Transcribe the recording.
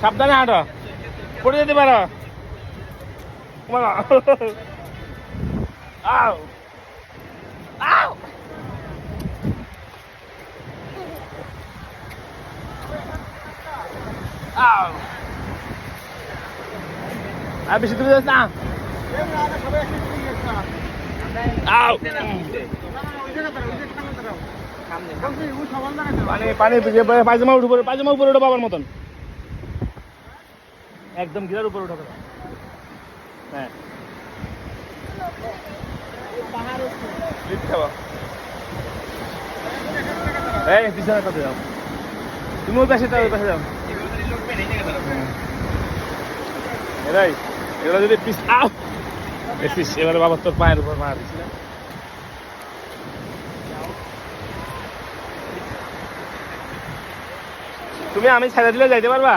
সাবধানে হাঁটো, পড়ে যেতে পারো। আও আও আও, আর বেশি দূরে যাস না। আও পানি পায়জামা উপরে, পায়জামা উপরে ওঠো বাবার মতন, একদম গিরার উপরে উঠা। হ্যাঁ এই পিছনে কাছে যাও, তুমি ওই পাশে যাও, ওই পাশে যাও। এরাই এগুলো যদি এবারে বাবার তোর পায়ের উপর মারা দিচ্ছিল। তুমি আমি ছেড়ে দিলে যাইতে পারবা?